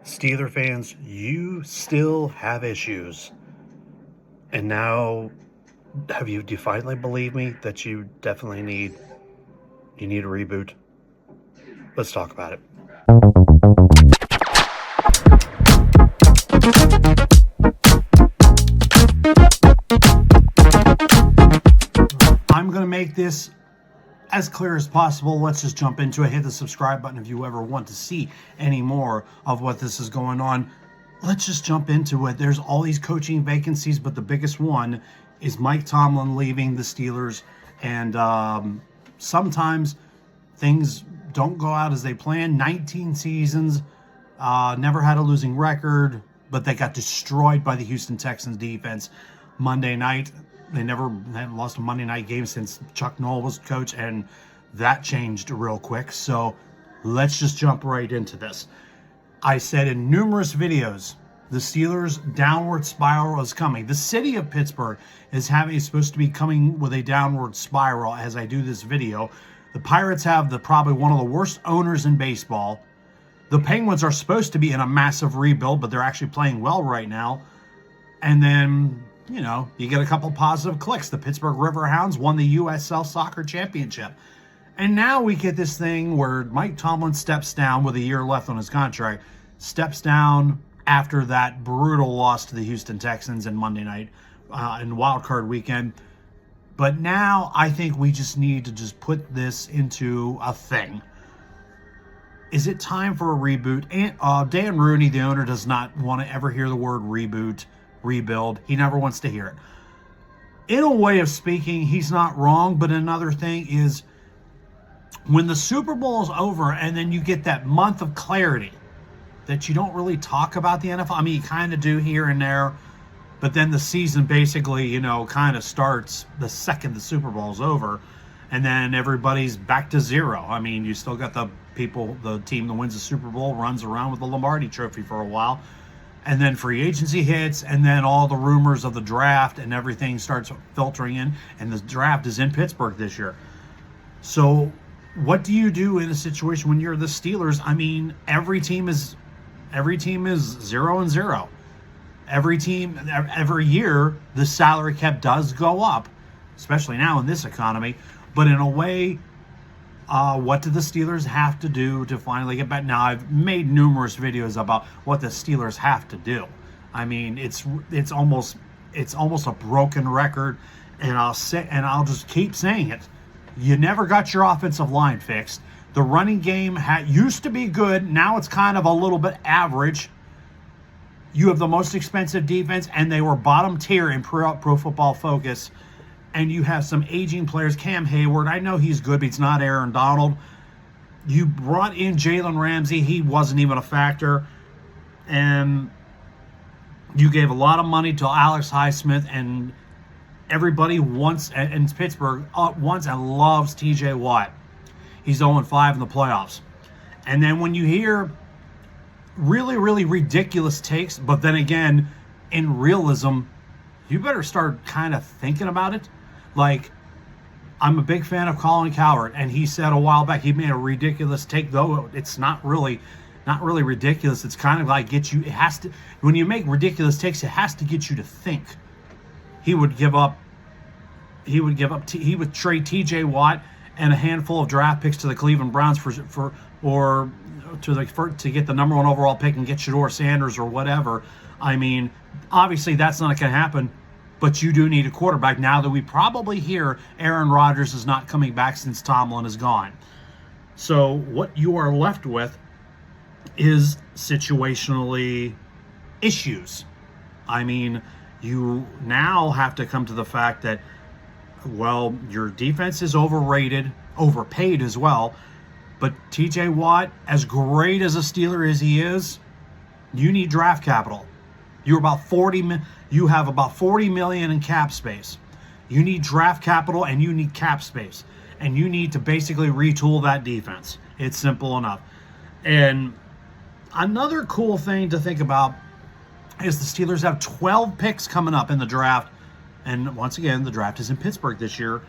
Steeler fans, you still have issues. And now, do you finally believe me that you definitely need a reboot? Let's talk about it. I'm going to make this as clear as possible. Let's just jump into it. Hit the subscribe button if you ever want to see any more of what this is going on. Let's just jump into it. There's all these coaching vacancies, but the biggest one is Mike Tomlin leaving the Steelers. And sometimes things don't go out as they plan. 19 seasons, never had a losing record, but they got destroyed by the Houston Texans defense Monday night. They hadn't lost a Monday night game since Chuck Noll was coach, and that changed real quick. So let's just jump right into this. I said in numerous videos, the Steelers' downward spiral is coming. The city of Pittsburgh is supposed to be coming with a downward spiral as I do this video. The Pirates have probably one of the worst owners in baseball. The Penguins are supposed to be in a massive rebuild, but they're actually playing well right now. And then, you get a couple positive clicks. The Pittsburgh Riverhounds won the USL Soccer Championship. And now we get this thing where Mike Tomlin steps down with a year left on his contract, steps down after that brutal loss to the Houston Texans in Monday night in Wild Card weekend. But now I think we just need to just put this into a thing. Is it time for a reboot? And Dan Rooney, the owner, does not want to ever hear the word reboot, rebuild. He never wants to hear it. In a way of speaking, he's not wrong, but another thing is when the Super Bowl is over and then you get that month of clarity that you don't really talk about the NFL. I mean, you kind of do here and there, but then the season basically, kind of starts the second the Super Bowl is over, and then everybody's back to zero. I mean, you still got the team that wins the Super Bowl runs around with the Lombardi Trophy for a while, and then free agency hits, and then all the rumors of the draft and everything starts filtering in, and the draft is in Pittsburgh this year. So what do you do in a situation when you're the Steelers? I mean, every team is 0-0. Every year, the salary cap does go up, especially now in this economy. But in a way, what do the Steelers have to do to finally get back? Now, I've made numerous videos about what the Steelers have to do. I mean, it's almost a broken record, and I'll just keep saying it. You never got your offensive line fixed. The running game used to be good. Now it's kind of a little bit average. You have the most expensive defense, and they were bottom tier in Pro Football Focus. And you have some aging players. Cam Hayward, I know he's good, but he's not Aaron Donald. You brought in Jalen Ramsey. He wasn't even a factor. And you gave a lot of money to Alex Highsmith, and everybody wants, in Pittsburgh, wants and loves TJ Watt. He's 0-5 in the playoffs. And then when you hear really, really ridiculous takes, but then again, in realism, you better start kind of thinking about it. Like, I'm a big fan of Colin Cowherd, and he said a while back he made a ridiculous take, though it's not really ridiculous. It's kind of like when you make ridiculous takes, it has to get you to think. He would trade TJ Watt and a handful of draft picks to the Cleveland Browns to get the number 1 overall pick and get Shedeur Sanders or whatever. I mean, obviously that's not going to happen, but you do need a quarterback now that we probably hear Aaron Rodgers is not coming back since Tomlin is gone. So what you are left with is situationally issues. I mean, you now have to come to the fact that, well, your defense is overpaid as well. But TJ Watt, as great as a Steeler as he is, you need draft capital. You have about $40 million in cap space. You need draft capital and you need cap space. And you need to basically retool that defense. It's simple enough. And another cool thing to think about is the Steelers have 12 picks coming up in the draft. And once again, the draft is in Pittsburgh this year.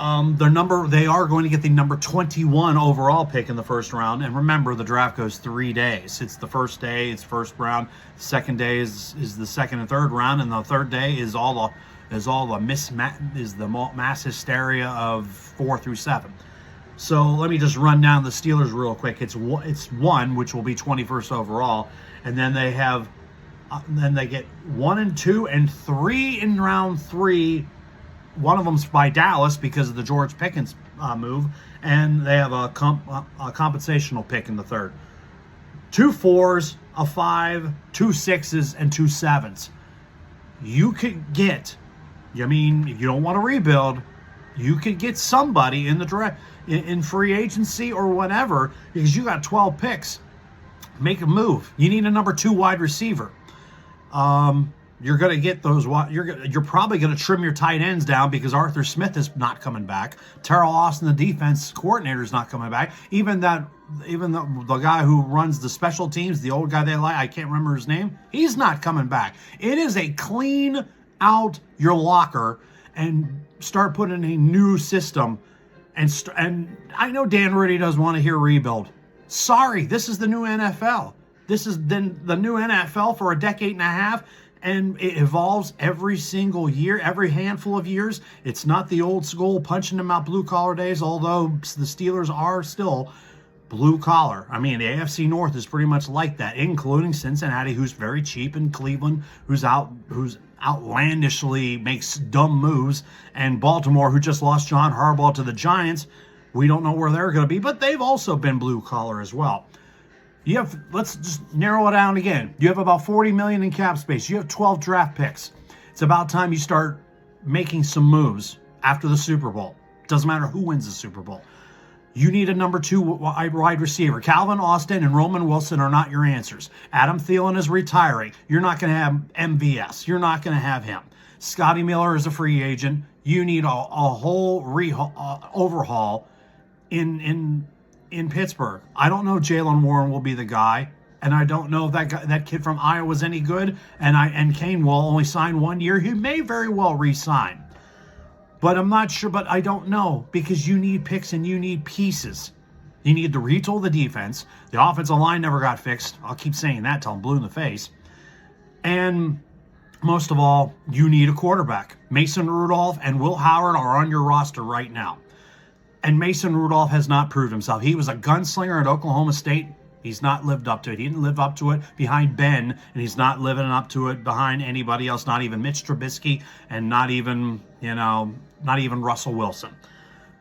They are going to get the number 21 overall pick in the first round. And remember, the draft goes 3 days. It's the first day, it's first round. The second day is the second and third round, and the third day is all the mass hysteria of 4 through 7. So let me just run down the Steelers real quick. It's 1, which will be 21st overall, and then they have, then they get 1 and 2 and 3 in round 3. One of them's by Dallas because of the George Pickens move, and they have a compensational pick in the third. 2 4s, a 5, 2 6s, and 2 7s. You could get, I mean, if you don't want to rebuild, you could get somebody in the draft, in free agency or whatever, because you got 12 picks. Make a move. You need a number 2 wide receiver. You're going to get those. You're probably going to trim your tight ends down because Arthur Smith is not coming back. Terrell Austin, the defense coordinator, is not coming back. Even the guy who runs the special teams, the old guy they like, I can't remember his name, he's not coming back. It is a clean out your locker and start putting a new system. And I know Dan Rudy doesn't want to hear rebuild. Sorry, this is the new NFL. This is the new NFL for a decade and a half. And it evolves every single year, every handful of years. It's not the old school punching them out blue collar days, although the Steelers are still blue collar. I mean, the AFC North is pretty much like that, including Cincinnati, who's very cheap, and Cleveland, who's outlandishly makes dumb moves, and Baltimore, who just lost John Harbaugh to the Giants. We don't know where they're going to be, but they've also been blue collar as well. Let's just narrow it down again. You have about $40 million in cap space. You have 12 draft picks. It's about time you start making some moves after the Super Bowl. Doesn't matter who wins the Super Bowl. You need a number 2 wide receiver. Calvin Austin and Roman Wilson are not your answers. Adam Thielen is retiring. You're not going to have MVS. You're not going to have him. Scotty Miller is a free agent. You need a whole overhaul in Pittsburgh. I don't know if Jaylen Warren will be the guy, and I don't know if that kid from Iowa is any good. And Kane will only sign 1 year. He may very well re-sign, but I'm not sure. But I don't know, because you need picks and you need pieces. You need to retool the defense. The offensive line never got fixed. I'll keep saying that till I'm blue in the face. And most of all, you need a quarterback. Mason Rudolph and Will Howard are on your roster right now. And Mason Rudolph has not proved himself. He was a gunslinger at Oklahoma State. He's not lived up to it. He didn't live up to it behind Ben, and he's not living up to it behind anybody else, not even Mitch Trubisky, and not even Russell Wilson.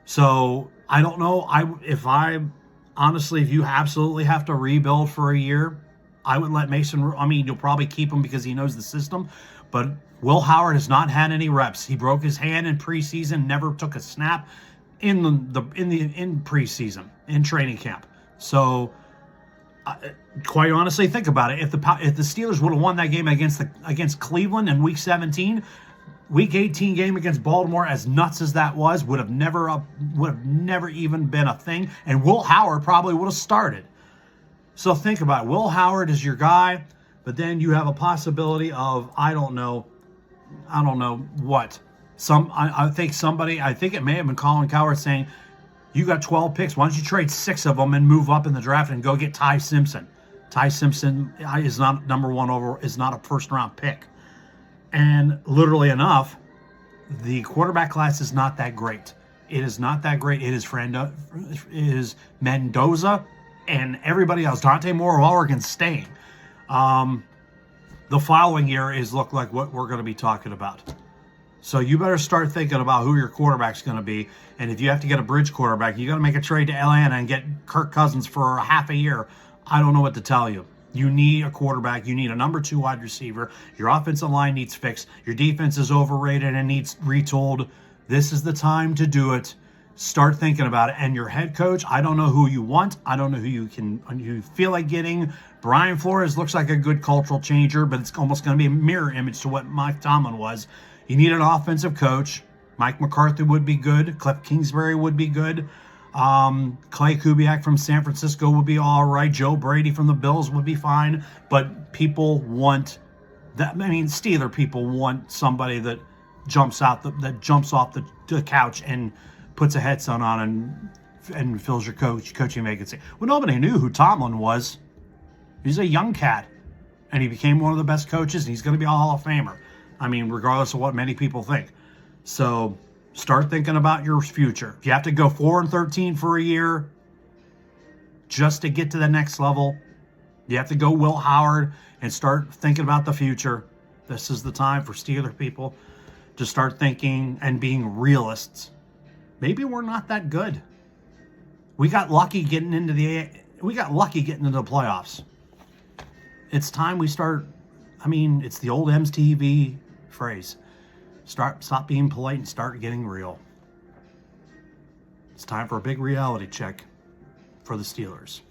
So I don't know. If you absolutely have to rebuild for a year, I would let Mason. I mean, you'll probably keep him because he knows the system, but Will Howard has not had any reps. He broke his hand in preseason, never took a snap in preseason, in training camp. So quite honestly, think about it. If the Steelers would have won that game against Cleveland in week 17, week 18 game against Baltimore, as nuts as that was, would have never even been a thing, and Will Howard probably would have started. So think about it. Will Howard is your guy, but then you have a possibility of I don't know what. I think it may have been Colin Cowherd saying, you got 12 picks. Why don't you trade 6 of them and move up in the draft and go get Ty Simpson? Ty Simpson is not number 1 is not a first round pick. And literally enough, the quarterback class is not that great. It is not that great. It is Mendoza and everybody else. Dante Moore of Oregon staying. The following year look like what we're going to be talking about. So you better start thinking about who your quarterback's going to be. And if you have to get a bridge quarterback, you got to make a trade to Atlanta and get Kirk Cousins for a half a year. I don't know what to tell you. You need a quarterback. You need a number 2 wide receiver. Your offensive line needs fixed. Your defense is overrated and needs retooled. This is the time to do it. Start thinking about it. And your head coach, I don't know who you want. I don't know who you feel like getting. Brian Flores looks like a good cultural changer, but it's almost going to be a mirror image to what Mike Tomlin was. You need an offensive coach. Mike McCarthy would be good. Cliff Kingsbury would be good. Clay Kubiak from San Francisco would be all right. Joe Brady from the Bills would be fine. But people want that. I mean, Steeler people want somebody that jumps off the couch and puts a headset on and fills your coaching vacancy. Well, nobody knew who Tomlin was. He's a young cat, and he became one of the best coaches, and he's going to be a Hall of Famer. I mean, regardless of what many people think. So start thinking about your future. If you have to go 4-13 for a year just to get to the next level, you have to go Will Howard and start thinking about the future. This is the time for Steeler people to start thinking and being realists. Maybe we're not that good. We got lucky getting into the playoffs. It's time we start. I mean, it's the old MTV phrase. Stop being polite and start getting real. It's time for a big reality check for the Steelers.